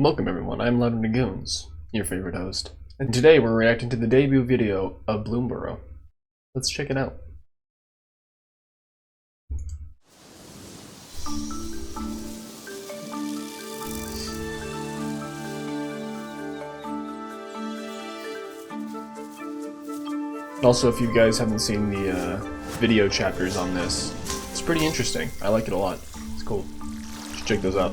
Welcome everyone, I'm Loud Nagoons, your favorite host. And today we're reacting to the debut video of Bloomburrow. Let's check it out. Also, if you guys haven't seen the video chapters on this, it's pretty interesting. I like it a lot. It's cool. Just check those out.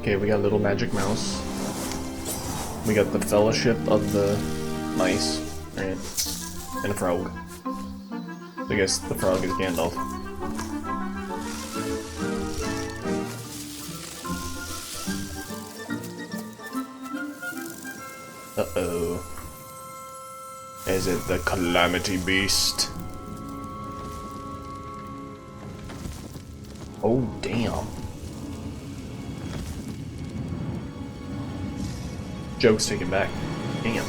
Okay, we got Little Magic Mouse. We got the Fellowship of the Mice, right? And a frog. I guess the frog is Gandalf. Uh-oh. Is it the Calamity Beast? Oh, damn. Joke's taken back. Damn.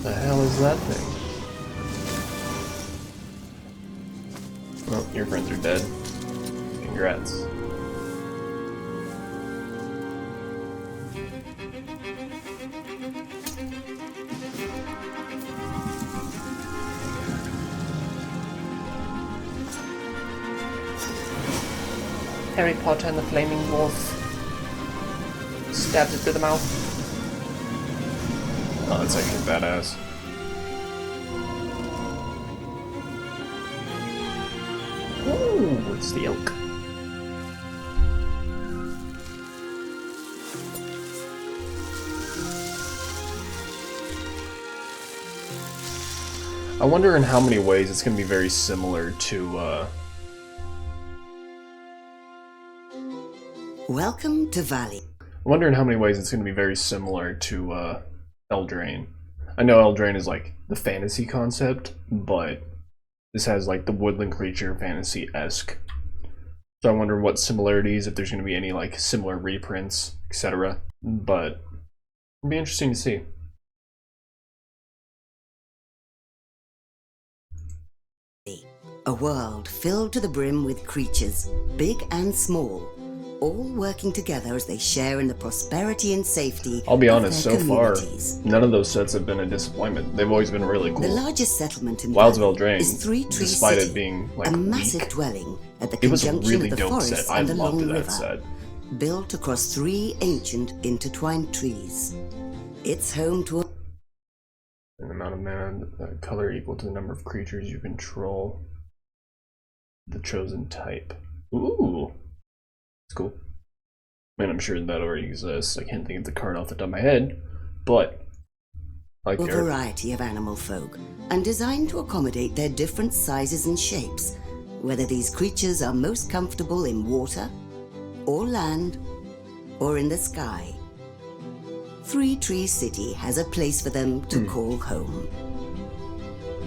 The hell is that thing? Well, your friends are dead. Congrats. Harry Potter and the Flaming Wolf stabs it through the mouth. Oh, that's actually badass. Ooh, it's the elk. I wonder in how many ways it's going to be very similar to, Welcome to Valley. I wonder in how many ways it's going to be very similar to Eldraine. I know Eldraine is like the fantasy concept, but this has like the woodland creature fantasy-esque. So I wonder what similarities, if there's going to be any like similar reprints, etc. But it'll be interesting to see. A world filled to the brim with creatures, big and small, all working together as they share in the prosperity and safety. I'll be honest, of their so far, communities. none of those sets have been a disappointment. They've always been really cool. The largest settlement in Wilds of Valley Eldraine, is Three Tree despite City, it being like a massive weak, dwelling at the it was a conjunction really of the dope forest set. I and the loved long that river, set. built across three ancient intertwined trees. It's home to An amount of mana, color equal to the number of creatures you control. The chosen type. Ooh, it's cool. Man, I'm sure that already exists. I can't think of the card off the top of my head, but I like a the art. variety of animal folk and designed to accommodate their different sizes and shapes, whether these creatures are most comfortable in water, or land, or in the sky. Three Tree City has a place for them to call home.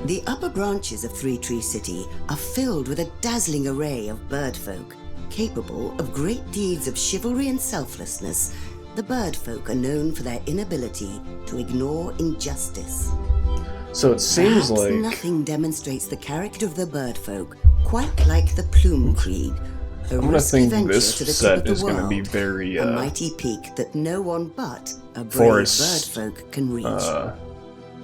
The upper branches of Three Tree City are filled with a dazzling array of bird folk, capable of great deeds of chivalry and selflessness. The bird folk are known for their inability to ignore injustice. So it seems Perhaps like nothing demonstrates the character of the bird folk quite like the Plume Creed. A I'm gonna risky think venture this to the set tip of is the gonna be world, very a mighty peak that no one but a brave forest, bird folk can reach.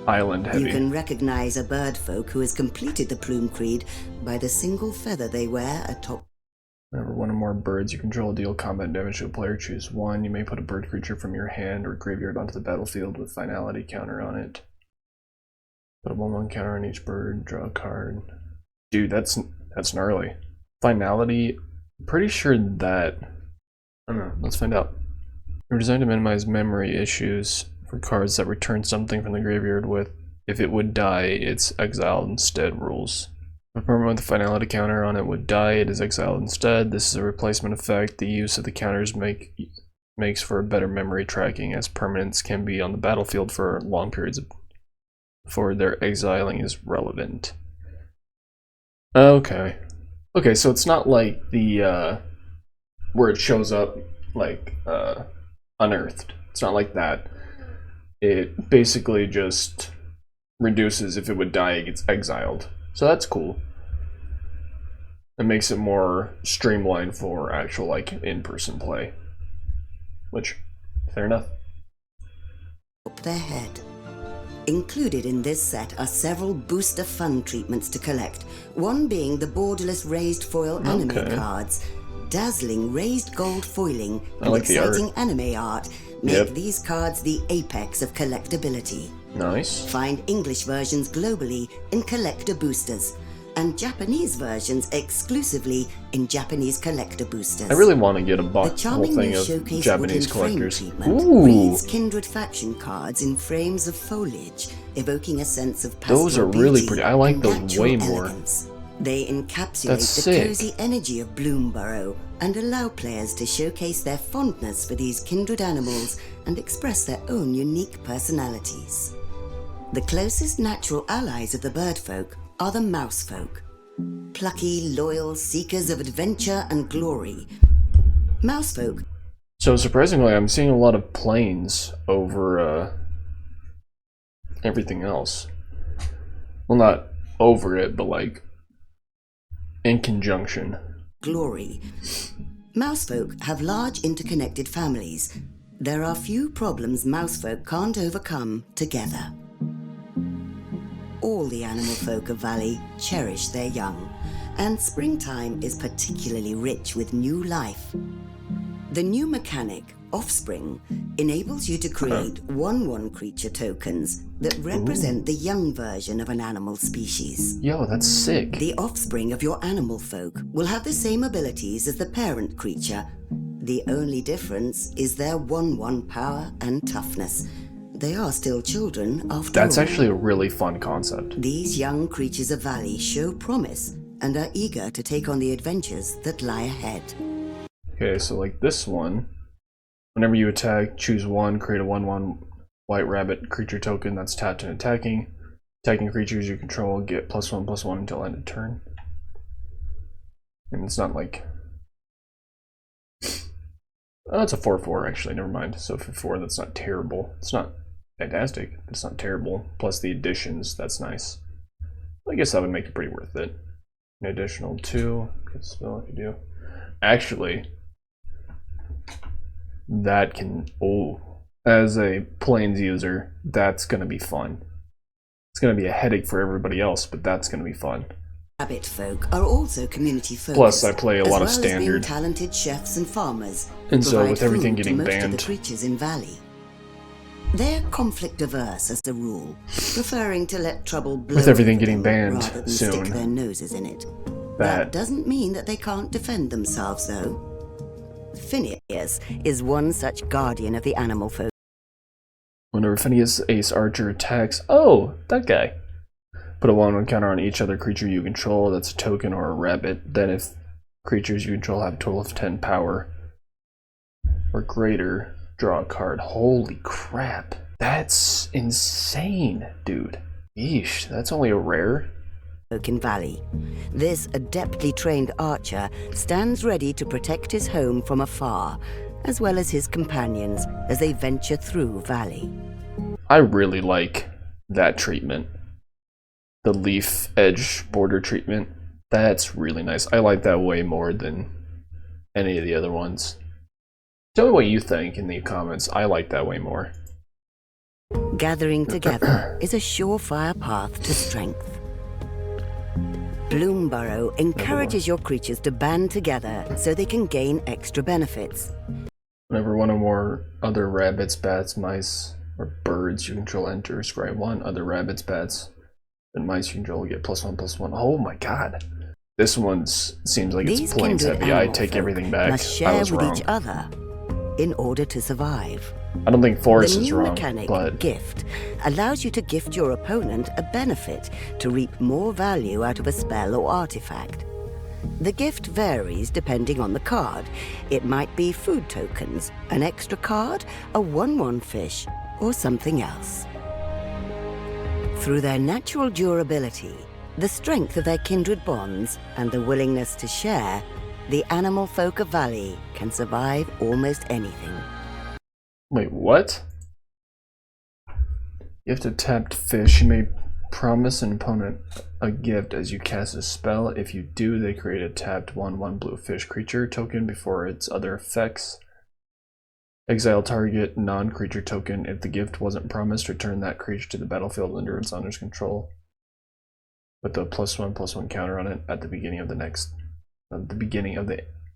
island heavy. You can recognize a bird folk who has completed the Plume Creed by the single feather they wear atop. Whenever one or more birds you control deal combat damage to a player, choose one. You may put a bird creature from your hand or graveyard onto the battlefield with finality counter on it. Put a 1/1 counter on each bird, draw a card. Dude, that's gnarly. Finality, pretty sure that, I don't know, let's find out. They're designed to minimize memory issues for cards that return something from the graveyard with, if it would die, it's exiled instead rules. If a permanent with a finality counter on it would die, it is exiled instead. This is a replacement effect. The use of the counters makes for a better memory tracking, as permanents can be on the battlefield for long periods before their exiling is relevant. Okay. Okay, so it's not like the where it shows up like unearthed. It's not like that. It basically just reduces if it would die, it gets exiled. So that's cool. It makes it more streamlined for actual like in-person play. Which, fair enough. Up their head. Included in this set are several booster fun treatments to collect, one being the borderless raised foil anime cards. Dazzling raised gold foiling and like exciting anime art make these cards the apex of collectability. Nice. Find English versions globally in collector boosters, and Japanese versions exclusively in Japanese collector boosters. I really want to get a The whole charming thing new of showcase Japanese woodland collectors. frame treatment Ooh, reads kindred faction cards in frames of foliage, evoking a sense of pastoral those are really beauty pretty. I like and those natural way more. elegance. They encapsulate That's the sick. cozy energy of Bloomburrow and allow players to showcase their fondness for these kindred animals and express their own unique personalities. The closest natural allies of the birdfolk are the mousefolk. Plucky, loyal seekers of adventure and glory. Mousefolk. So surprisingly, I'm seeing a lot of planes over everything else. Well, not over it, but like in conjunction. Glory. Mousefolk have large interconnected families. There are few problems mousefolk can't overcome together. All the animal folk of Valley cherish their young, and springtime is particularly rich with new life. The new mechanic, Offspring, enables you to create 1/1 creature tokens that represent the young version of an animal species. Yo, that's sick. The offspring of your animal folk will have the same abilities as the parent creature. The only difference is their 1/1 power and toughness. They are still children after That's all. actually a really fun concept. These young creatures of Valley show promise and are eager to take on the adventures that lie ahead. Okay, so like this one, whenever you attack, choose one, create a 1/1 white rabbit creature token that's tapped and attacking. Attacking creatures you control get +1/+1 until end of turn. And it's not like... Oh, it's a 4/4 actually, never mind. So for 4, that's not terrible. It's not fantastic, but it's not terrible. Plus the additions, that's nice. I guess that would make it pretty worth it. An additional 2, good spell if you do. Actually, that can, as a Plains user, that's going to be fun. It's going to be a headache for everybody else, but that's going to be fun. Rabbit folk are also community focused. Plus, I play a lot of as well as being standard. talented chefs and farmers. And so provide with everything food to getting most of banned, the creatures in Valley. They're conflict averse as a rule, preferring to let trouble blow with everything over getting them banned rather than soon, stick their noses in it. That doesn't mean that they can't defend themselves, though. Phineas is one such guardian of the animal folk. whenever Phineas Ace Archer attacks, oh, that guy. Put a 1/1 counter on each other creature you control that's a token or a rabbit. Then if creatures you control have a total of 10 power or greater, draw a card. Holy crap. That's insane, dude. Yeesh, that's only a rare? In Valley. This adeptly trained archer stands ready to protect his home from afar, as well as his companions as they venture through Valley. I really like that treatment. The leaf edge border treatment. That's really nice. I like that way more than any of the other ones. Tell me what you think in the comments. I like that way more. Gathering together is a surefire path to strength. Bloomburrow encourages your creatures to band together so they can gain extra benefits. Whenever one or more other rabbits, bats, mice, or birds you control enter, scry 1 other rabbits, bats, and mice you control get +1/+1. Oh my god. This one seems like These it's plains kindred heavy. I animal take folk everything back. must I share was with wrong. each other in order to survive. I don't think force The is new wrong, mechanic, but gift, allows you to gift your opponent a benefit to reap more value out of a spell or artifact. The gift varies depending on the card. It might be food tokens, an extra card, a 1/1 fish, or something else. Through their natural durability, the strength of their kindred bonds, and the willingness to share, the animal folk of Valley can survive almost anything. wait, what? You have to tap fish. You may promise an opponent a gift as you cast a spell. If you do, they create a tapped 1/1 blue fish creature token before its other effects. Exile target non-creature token. If the gift wasn't promised, return that creature to the battlefield under its owner's control, with the +1/+1 counter on it at the beginning of the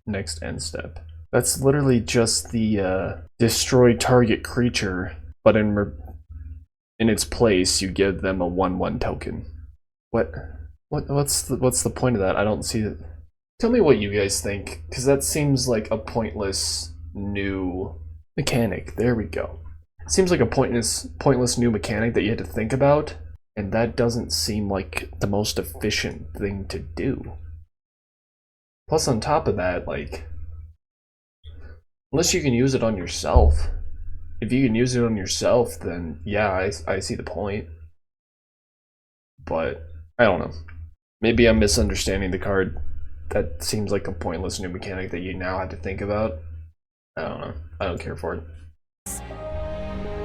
next end step. That's literally just the destroy target creature, but in its place you give them a 1/1 token. What's the point of that? I don't see it. Tell me what you guys think, because that seems like a pointless new mechanic. There we go. It seems like a pointless new mechanic that you had to think about, and that doesn't seem like the most efficient thing to do. Plus, on top of that, like, unless you can use it on yourself. If you can use it on yourself, then yeah, I see the point. But I don't know. Maybe I'm misunderstanding the card. That seems like a pointless new mechanic that you now have to think about. I don't know. I don't care for it.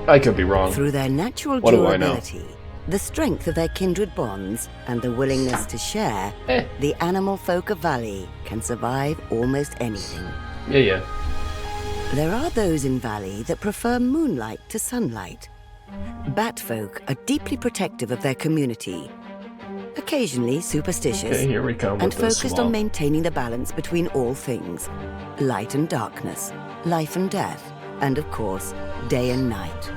I could be wrong. Through their natural What do I know? durability, the strength of their kindred bonds, and the willingness to share, the animal folk of Valley can survive almost anything. Yeah. There are those in Valley that prefer moonlight to sunlight. Batfolk are deeply protective of their community, occasionally superstitious, Okay, here we come and with this focused on swamp. maintaining the balance between all things: light and darkness, life and death, and of course, day and night.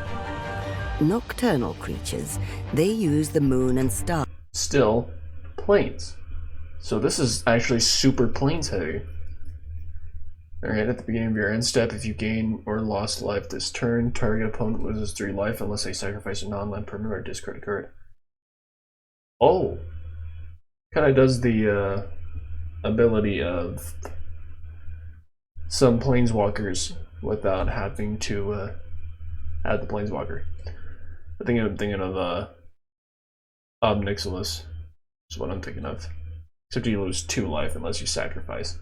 Nocturnal creatures, they use the moon and stars. Still, planes. So this is actually super planes heavy. Alright, at the beginning of your end step, if you gain or lost life this turn, target opponent loses 3 life unless they sacrifice a non-land permanent or discard a card. Oh! Kinda does the ability of some planeswalkers without having to add the planeswalker. I'm thinking of Obnixilis is what I'm thinking of. Except you lose 2 life unless you sacrifice.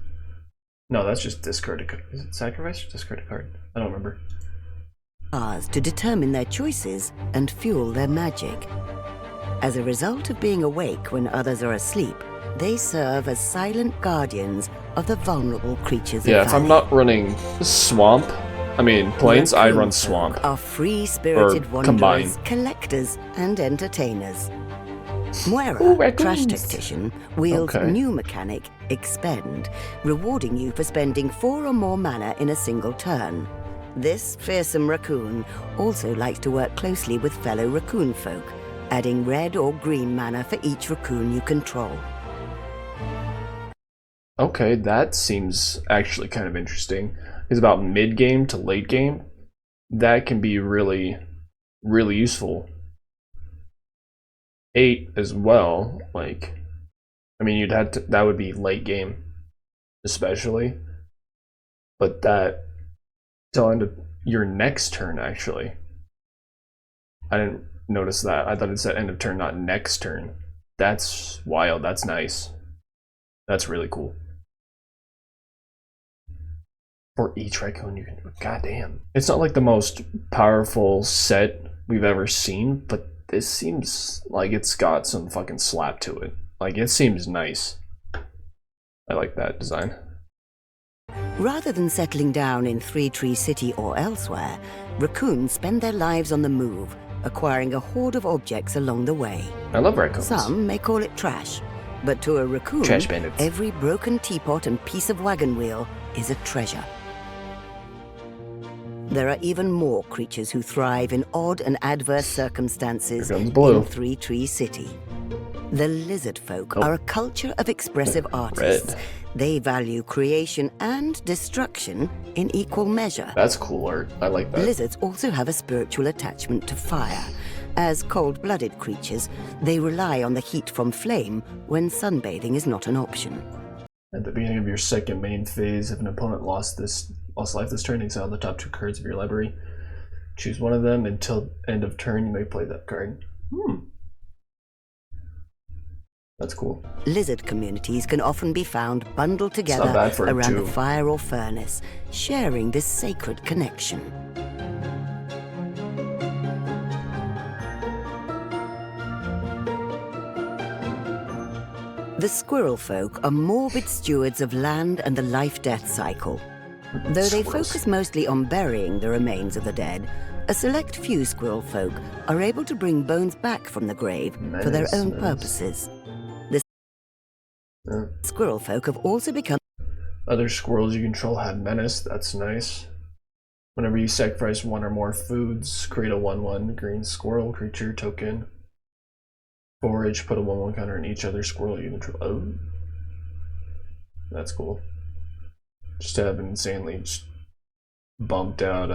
No, that's just discard a card. Is it sacrifice or discard a card? I don't remember. To determine their choices and fuel their magic. As a result of being awake when others are asleep, they serve as silent guardians of the vulnerable creatures Yeah, of if I'm Valley. not running swamp, plains, I run Raccoon swamp. folk are free-spirited Or wanderers, combine. collectors, and entertainers. Moira, Ooh, Trash raccoons. Tactician, wields Okay. new mechanic, Expend, rewarding you for spending 4 or more mana in a single turn. This fearsome raccoon also likes to work closely with fellow raccoon folk, adding red or green mana for each raccoon you control. Okay, that seems actually kind of interesting. It's about mid-game to late game. That can be really, really useful. 8 as well, like, you'd have to, that would be late game, especially. But that, till end of your next turn, actually. I didn't notice that. I thought it said end of turn, not next turn. That's wild, that's nice. That's really cool. For each raccoon you can, goddamn. It's not like the most powerful set we've ever seen, but this seems like it's got some fucking slap to it. Like, it seems nice. I like that design. Rather than settling down in Three Tree City or elsewhere, raccoons spend their lives on the move, acquiring a hoard of objects along the way. I love raccoons. Some may call it trash, but to a raccoon, Trash bandits. every broken teapot and piece of wagon wheel is a treasure. There are even more creatures who thrive in odd and adverse circumstances Here comes Blue. in Three Tree City. The lizard folk Oh. are a culture of expressive artists. Red. They value creation and destruction in equal measure. That's cool art. I like that. Lizards also have a spiritual attachment to fire. As cold-blooded creatures, they rely on the heat from flame when sunbathing is not an option. At the beginning of your second main phase, if an opponent lost life this turn, exile the top 2 cards of your library. Choose one of them. Until end of turn, you may play that card. That's cool. Lizard communities can often be found bundled together around the fire or furnace, sharing this sacred connection. The squirrel folk are morbid stewards of land and the life-death cycle. Though they focus mostly on burying the remains of the dead, a select few squirrel folk are able to bring bones back from the grave for their own purposes. The squirrel folk have also become... Other squirrels you control have menace. That's nice. Whenever you sacrifice 1 or more foods, create a 1/1 green squirrel creature token. Forage, put a 1/1 counter on each other squirrel you control. Oh. That's cool. Just to have an insanely bumped out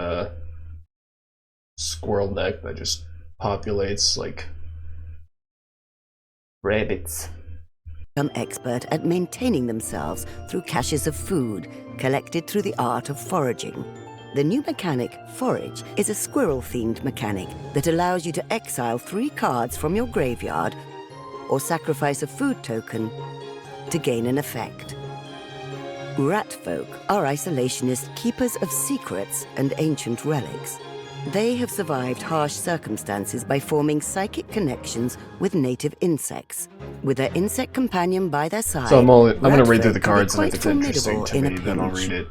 squirrel deck that just populates like rabbits. Become expert at maintaining themselves through caches of food collected through the art of foraging. The new mechanic, Forage, is a squirrel-themed mechanic that allows you to exile 3 cards from your graveyard or sacrifice a food token to gain an effect. Rat folk are isolationist keepers of secrets and ancient relics. They have survived harsh circumstances by forming psychic connections with native insects. With their insect companion by their side, so I'm going to read through the cards, and if it's interesting to me, then I'll read it.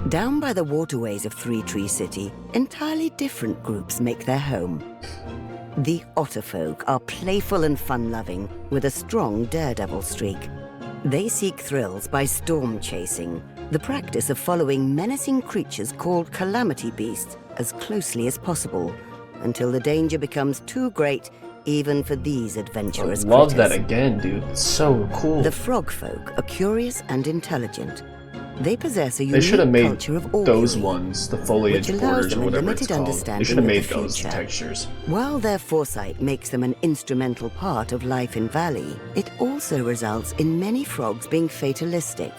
Down by the waterways of Three Tree City, entirely different groups make their home. The Otterfolk are playful and fun-loving, with a strong daredevil streak. They seek thrills by storm chasing, the practice of following menacing creatures called calamity beasts as closely as possible, until the danger becomes too great even for these adventurous I love critters. that again, dude. It's so cool. The frog folk are curious and intelligent. They possess a They unique should have made culture of augury, those ones, the foliage which allows borders them or a whatever limited it's called. They understanding should have of made the those future. textures. While their foresight makes them an instrumental part of life in Valley, it also results in many frogs being fatalistic.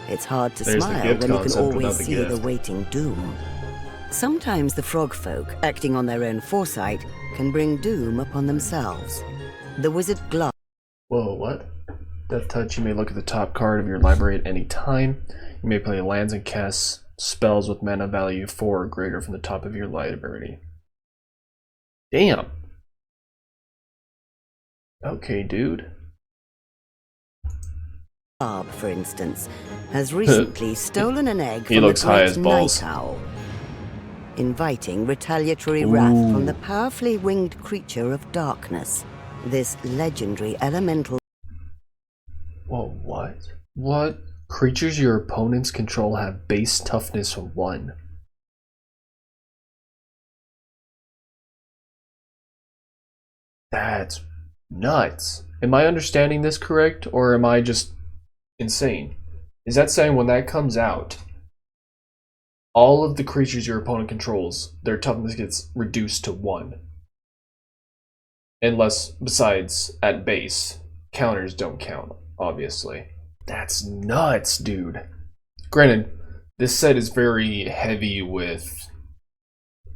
It's hard to There's the smile gift when you can concept always without the see the gift. waiting doom. Sometimes the frog folk, acting on their own foresight, can bring doom upon themselves. The wizard Glass. Whoa, what? Death Touch, you may look at the top card of your library at any time. You may play lands and cast spells with mana value 4 or greater from the top of your library. Damn. Okay, dude. Barb, for instance, has recently stolen an egg He from looks the high great as balls. night owl, inviting retaliatory wrath from the powerfully winged creature of darkness. This legendary elemental... Whoa, what? What? Creatures your opponents control have base toughness 1. That's nuts. Am I understanding this correct, or am I just insane? Is that saying when that comes out, all of the creatures your opponent controls, their toughness gets reduced to 1? Unless, besides, at base, counters don't count, obviously. That's nuts, dude. Granted, this set is very heavy with,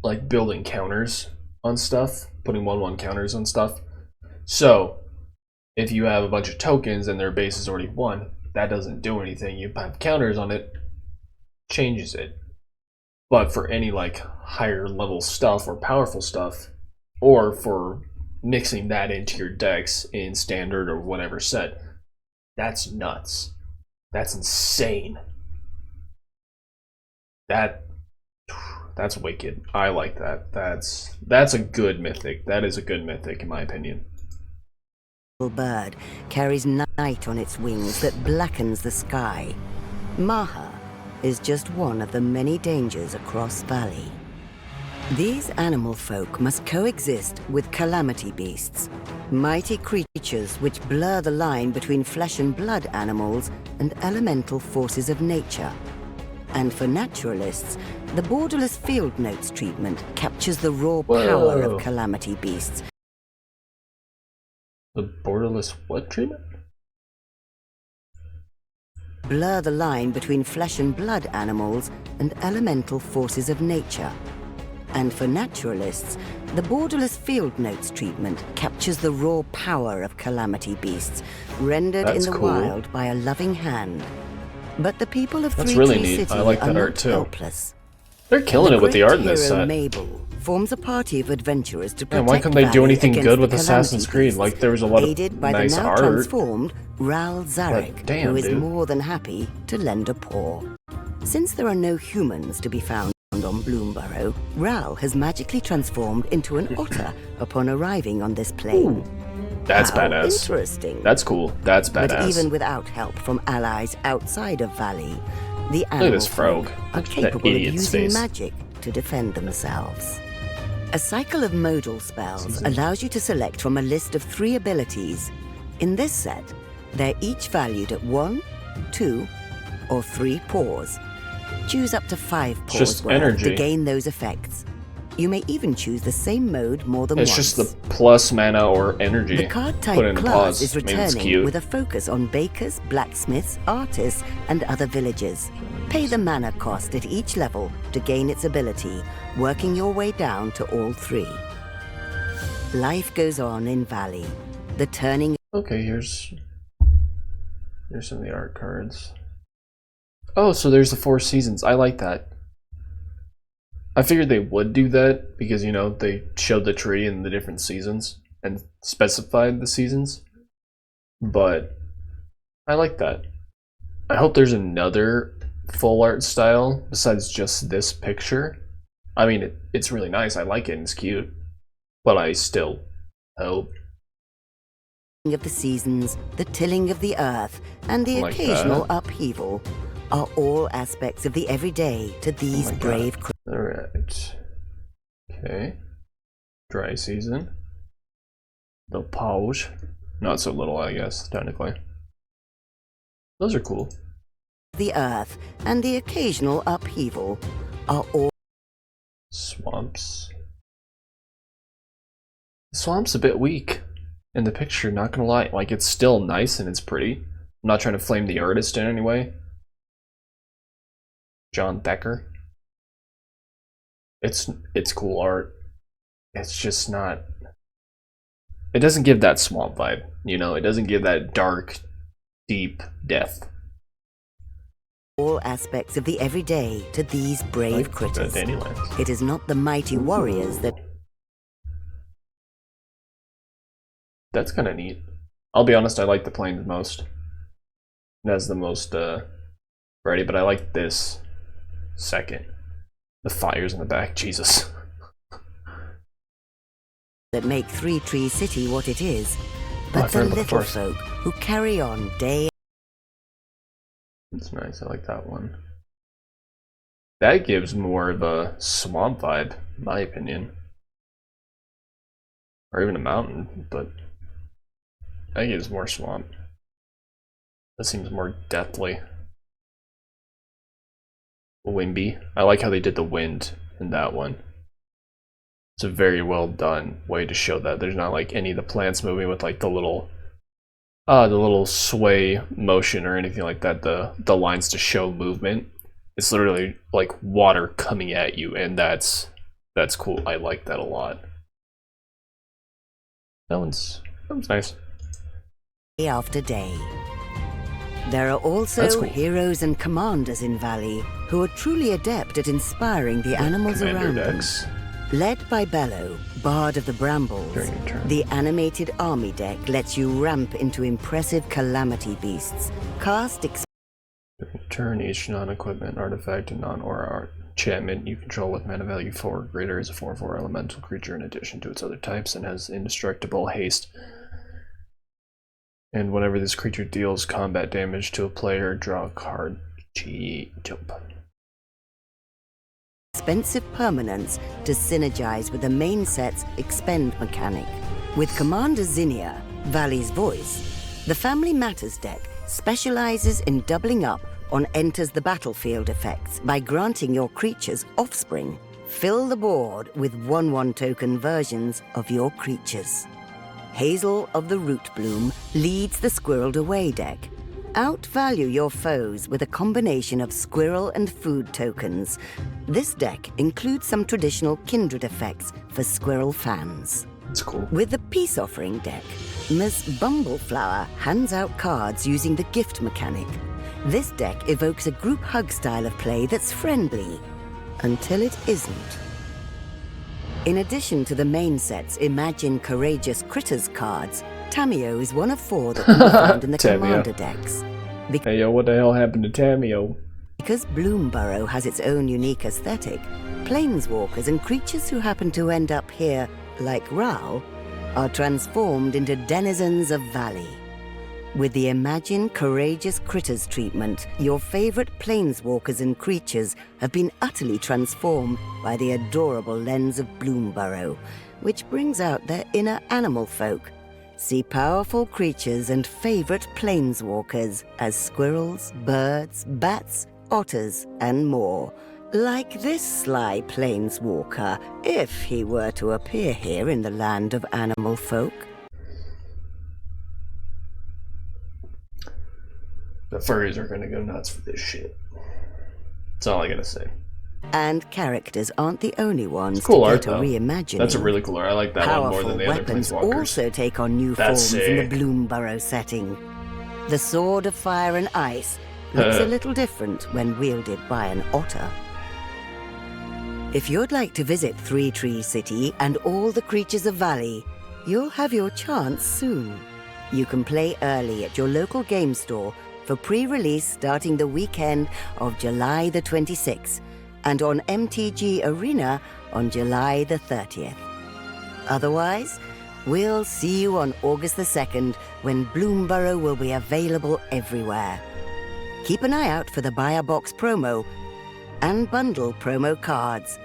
like, building counters on stuff, putting 1/1 counters on stuff. So, if you have a bunch of tokens and their base is already 1, that doesn't do anything. You have counters on it, changes it. But for any, like, higher level stuff or powerful stuff, or for mixing that into your decks in standard or whatever set, that's nuts. That's insane. That's wicked. I like that. That's a good mythic. That is a good mythic in my opinion. bird carries night on its wings that blackens the sky. Maha is just one of the many dangers across Valley. These animal folk must coexist with calamity beasts, Mighty creatures which blur the line between flesh and blood animals and elemental forces of nature. And for naturalists, the borderless field notes treatment captures the raw power of calamity beasts. The borderless what treatment? Blur the line between flesh and blood animals and elemental forces of nature. And for naturalists, the borderless field notes treatment captures the raw power of calamity beasts, rendered in the wild by a loving hand. But the people of Three Tree City are not helpless. They're killing it with the art in this set. Mabel forms a party of adventurers to protect and why couldn't they do anything good with Assassin's Creed? Like, there was a lot of aided by nice the now art. Transformed Ral Zarek, damn, who is dude. more than happy to lend a paw. Since there are no humans to be found on Bloomburrow, Ral has magically transformed into an otter upon arriving on this plane. That's How badass. Interesting. That's cool. That's badass. But even without help from allies outside of Valley, the Look at animal this frog. folk are Look at that capable of idiot's using face. magic to defend themselves. A cycle of modal spells allows you to select from a list of 3 abilities. In this set, they're each valued at 1, 2, or 3 paws. Choose up to 5 paws just worth energy. to gain those effects. You may even choose the same mode more than once. It's just the plus mana or energy. The card Put type in class pause. is Maybe it's returning cute. with a focus on bakers, blacksmiths, artists, and other villagers. Pay the mana cost at each level to gain its ability, working your way down to all 3. Life goes on in Valley. The turning... Okay, here's some of the art cards. Oh, so there's the 4 seasons. I like that. I figured they would do that because, you know, they showed the tree in the different seasons and specified the seasons. But I like that. I hope there's another full art style besides just this picture. I mean, it's really nice. I like it and it's cute. But I still hope. of the seasons, the tilling of the earth, and the Like occasional that. upheaval are all aspects of the everyday to these my brave Alright. Okay. Dry season. The pause. Not so little, I guess, technically. Those are cool. the earth, and the occasional upheaval are all Swamps. The swamp's a bit weak in the picture, not gonna lie. Like, it's still nice and it's pretty. I'm not trying to flame the artist in any way. John Becker. It's cool art. It's just not... It doesn't give that swamp vibe, you know? It doesn't give that dark, deep depth. all aspects of the everyday to these brave critters. Dandelions. It is not the mighty warriors that That's kind of neat. I'll be honest, I like the plains most. It has the most variety, but I like this second. The fires in the back, Jesus. make Three Tree City what it is, Oh, but I the forgot about the little forest. folk who carry on day It's nice, I like that one. That gives more of a swamp vibe, in my opinion. Or even a mountain, but that gives more swamp. That seems more deathly. Wimby. I like how they did the wind in that one. It's a very well done way to show that. There's not like any of the plants moving with like the little sway motion or anything like that. The lines to show movement. It's literally like water coming at you, and that's cool. I like that a lot. That one's nice. after day. There are That's also cool. heroes and commanders in Valley who are truly adept at inspiring the animals Commander around them. decks. Led by Bello, Bard of the Brambles, During your turn. the animated army deck lets you ramp into impressive calamity beasts. Cast Turn each non-equipment artifact and non-aura enchantment you control with mana value 4 or greater is a 4/4 elemental creature in addition to its other types and has indestructible haste. And whenever this creature deals combat damage to a player, draw a card. Jump. expensive permanents to synergize with the main set's expend mechanic. With Commander Zinnia, Valley's voice, the Family Matters deck specializes in doubling up on enters the battlefield effects by granting your creatures offspring. Fill the board with 1/1 token versions of your creatures. Hazel of the Root Bloom leads the Squirreled Away deck. Outvalue your foes with a combination of squirrel and food tokens. This deck includes some traditional kindred effects for squirrel fans. That's cool. With the Peace Offering deck, Miss Bumbleflower hands out cards using the gift mechanic. This deck evokes a group hug style of play that's friendly, until it isn't. In addition to the main set's Imagine Courageous Critters cards, Tameo is one of 4 that can be found in the Commander decks. Hey yo, what the hell happened to Tameo? Because Bloomburrow has its own unique aesthetic, planeswalkers and creatures who happen to end up here, like Ral, are transformed into denizens of Valley. With the Imagine Courageous Critters treatment, your favorite planeswalkers and creatures have been utterly transformed by the adorable lens of Bloomburrow, which brings out their inner animal folk. See powerful creatures and favorite planeswalkers as squirrels, birds, bats, otters, and more. Like this sly planeswalker, if he were to appear here in the land of animal folk. The furries are gonna go nuts for this shit. That's all I gotta say. And characters aren't the only ones cool to art, get a though. reimagining. That's a really cool art. I like that one more than the other weapons planeswalkers. also take on new That's forms in the Bloomburrow setting. The Sword of Fire and Ice looks a little different when wielded by an otter. If you'd like to visit Three Tree City and all the creatures of Valley, you'll have your chance soon. You can play early at your local game store for pre-release starting the weekend of July the 26th, and on MTG Arena on July the 30th. Otherwise, we'll see you on August the 2nd when Bloomburrow will be available everywhere. Keep an eye out for the Buy a Box promo and bundle promo cards.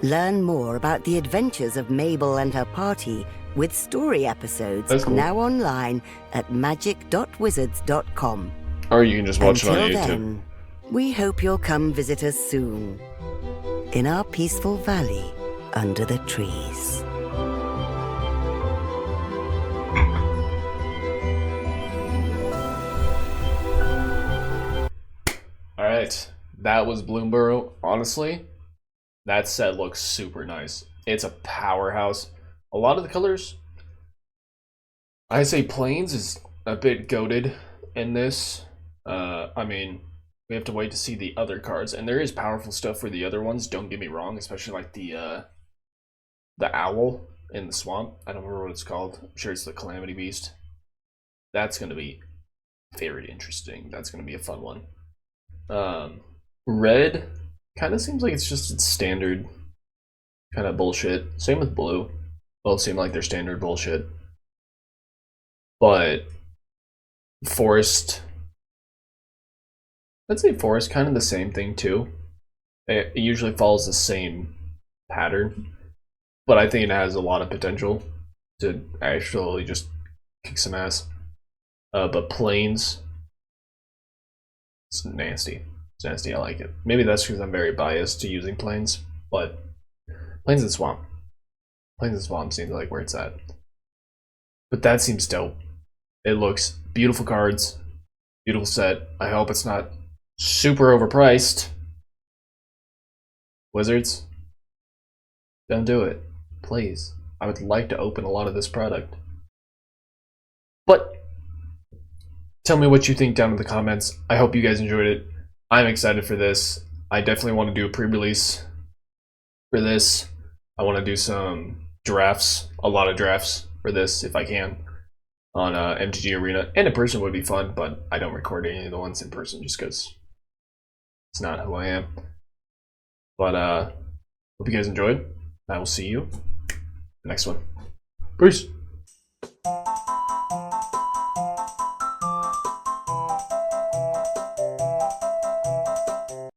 Learn more about the adventures of Mabel and her party with story episodes now online at magic.wizards.com. Or you can just watch it on YouTube. Then, we hope you'll come visit us soon in our peaceful valley under the trees. Alright, that was Bloomburrow. Honestly, that set looks super nice. It's a powerhouse. A lot of the colors, I say Plains is a bit goated in this. I mean, we have to wait to see the other cards, and there is powerful stuff for the other ones, don't get me wrong, especially like the owl in the swamp. I don't remember what it's called. I'm sure it's the Calamity Beast. That's going to be very interesting. That's going to be a fun one. Red kind of seems like it's just its standard kind of bullshit. Same with blue. Both seem like they're standard bullshit. But forest, I'd say forest kind of the same thing too. It usually follows the same pattern, but I think it has a lot of potential to actually just kick some ass. But plains, it's nasty. It's nasty. I like it. Maybe that's because I'm very biased to using plains, but plains and swamp. Plains and swamp seems like where it's at. But that seems dope. It looks beautiful cards, beautiful set. I hope it's not super overpriced. Wizards, don't do it, please. I would like to open a lot of this product. But tell me what you think down in the comments. I hope you guys enjoyed it. I'm excited for this. I definitely want to do a pre-release for this. I want to do some drafts, a lot of drafts for this if I can, on MTG Arena. And in person would be fun, but I don't record any of the ones in person just because it's not who I am. But hope you guys enjoyed. I will see you next one. Peace.